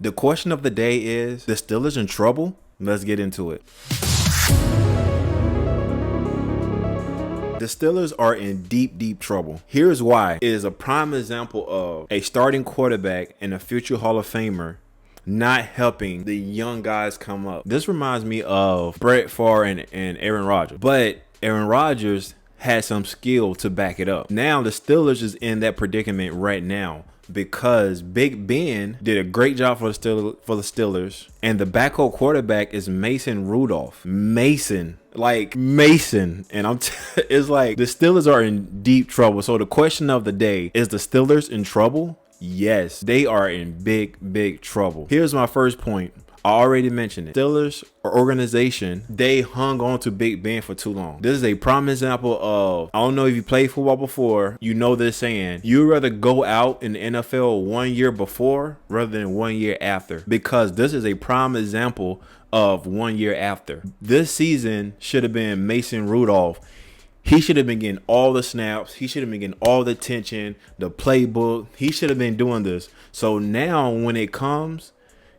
The question of the day is, the Steelers in trouble? Let's get into it. The Steelers are in deep trouble. Here's why. It is a prime example of a starting quarterback and a future Hall of Famer not helping the young guys come up. This reminds me of Brett Favre and Aaron Rodgers. But Aaron Rodgers had some skill to back it up. Now the Steelers is in that predicament right now because Big Ben did a great job for the Steelers, and the backup quarterback is Mason Rudolph. Mason, and it's like the Steelers are in deep trouble. So the question of the day is: the Steelers in trouble? Yes, they are in big trouble. Here's my first point. I already mentioned it. Steelers organization, they hung on to Big Ben for too long. This is a prime example of, I don't know if you played football before, you know this saying, you'd rather go out in the NFL 1 year before rather than 1 year after, because this is a prime example of 1 year after. This season should have been Mason Rudolph. He should have been getting all the snaps. He should have been getting all the attention, the playbook. He should have been doing this. So now when it comes,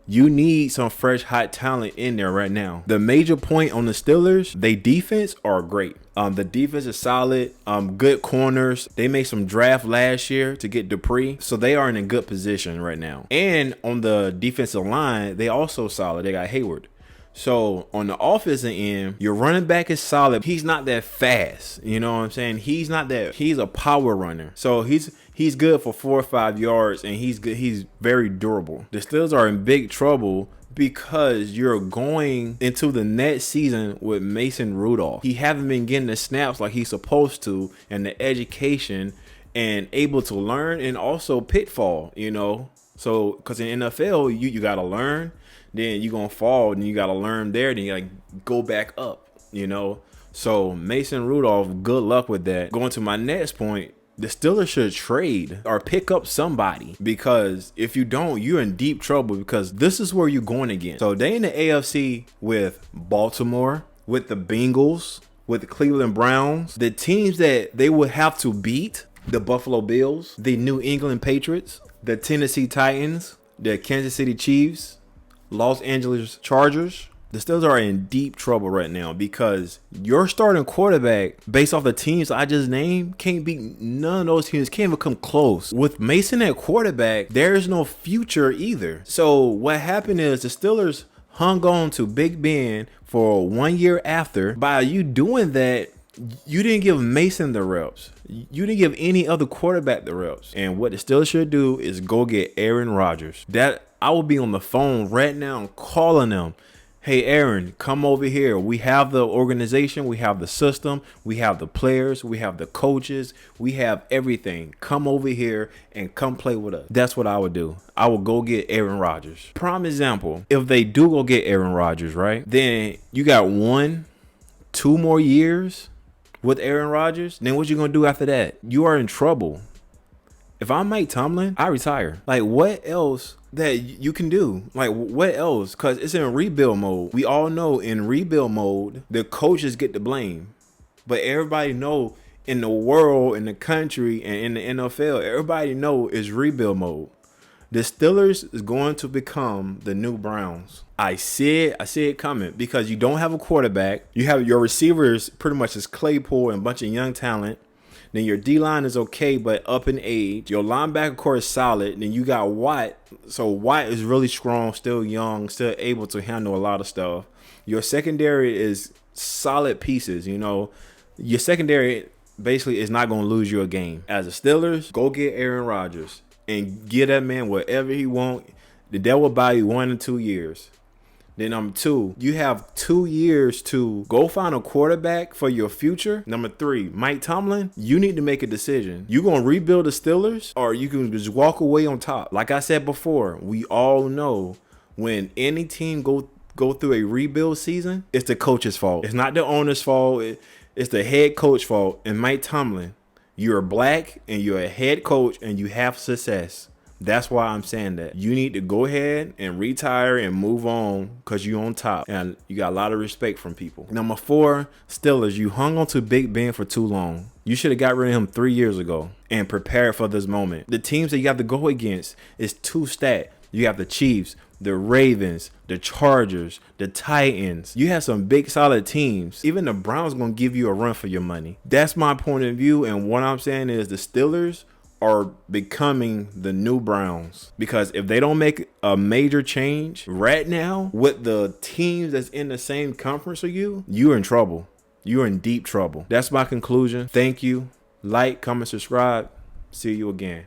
you need some fresh, hot talent in there right now. The major point on the Steelers, they defense are great. The defense is solid. Good corners. They made some draft last year to get Dupree, so they are in a good position right now. And on the defensive line, they also solid. They got Hayward. So on the offensive end, your running back is solid. He's not that fast. You know what I'm saying? He's a power runner. So he's good for 4 or 5 yards, and he's good. He's very durable. The Steelers are in big trouble because you're going into the next season with Mason Rudolph. He haven't been getting the snaps like he's supposed to, and the education and able to learn, and also pitfall, you know. So because in NFL, you got to learn. Then you're going to fall, and you got to learn there. Then you got to go back up, you know. So Mason Rudolph, good luck with that. Going to my next point, the Steelers should trade or pick up somebody, because if you don't, you're in deep trouble, because this is where you're going again. So they in the AFC with Baltimore, with the Bengals, with the Cleveland Browns, the teams that they would have to beat: the Buffalo Bills, the New England Patriots, the Tennessee Titans, the Kansas City Chiefs, Los Angeles Chargers. The Steelers are in deep trouble right now because your starting quarterback, based off the teams I just named, can't beat none of those teams. Can't even come close. With Mason at quarterback, there's no future either. So what happened is the Steelers hung on to Big Ben for 1 year after. By you doing that, you didn't give Mason the reps. You didn't give any other quarterback the reps. And what the Steelers should do is go get Aaron Rodgers. That I will be on the phone right now calling them. Hey, Aaron, come over here. We have the organization. We have the system. We have the players. We have the coaches. We have everything. Come over here and come play with us. That's what I would do. I would go get Aaron Rodgers. Prime example, if they do go get Aaron Rodgers, right, then you got 1-2 more years with Aaron Rodgers. Then what you going to do after that? You are in trouble. If I'm Mike Tomlin, I retire. Like, what else that you can do? Like, what else? Because it's in rebuild mode. We all know in rebuild mode, the coaches get the blame. But everybody know in the world, in the country, and in the NFL, everybody know it's rebuild mode. The Steelers is going to become the new Browns. I see it coming, because you don't have a quarterback. You have your receivers pretty much as Claypool and a bunch of young talent. Then your D-line is okay, but up in age. Your linebacker core is solid. Then you got Watt. So Watt is really strong, still young, still able to handle a lot of stuff. Your secondary is solid pieces, you know. Your secondary basically is not going to lose you a game. As the Steelers, go get Aaron Rodgers and give that man whatever he wants. That will buy you 1 to 2 years. Then number 2, you have 2 years to go find a quarterback for your future. Number 3, Mike Tomlin, you need to make a decision. You going to rebuild the Steelers, or you can just walk away on top? Like I said before, we all know when any team go through a rebuild season, it's the coach's fault. It's not the owner's fault. It's the head coach fault. And Mike Tomlin, you're black and you're a head coach and you have success. That's why I'm saying that. You need to go ahead and retire and move on, because you're on top and you got a lot of respect from people. Number 4, Steelers, you hung on to Big Ben for too long. You should have got rid of him 3 years ago and prepared for this moment. The teams that you have to go against is too stacked. You have the Chiefs, the Ravens, the Chargers, the Titans. You have some big solid teams. Even the Browns gonna give you a run for your money. That's my point of view, and what I'm saying is the Steelers are becoming the new Browns, because if they don't make a major change right now with the teams that's in the same conference with you, you're in trouble. You're in deep trouble. That's my conclusion. Thank you. Like, comment, subscribe. See you again.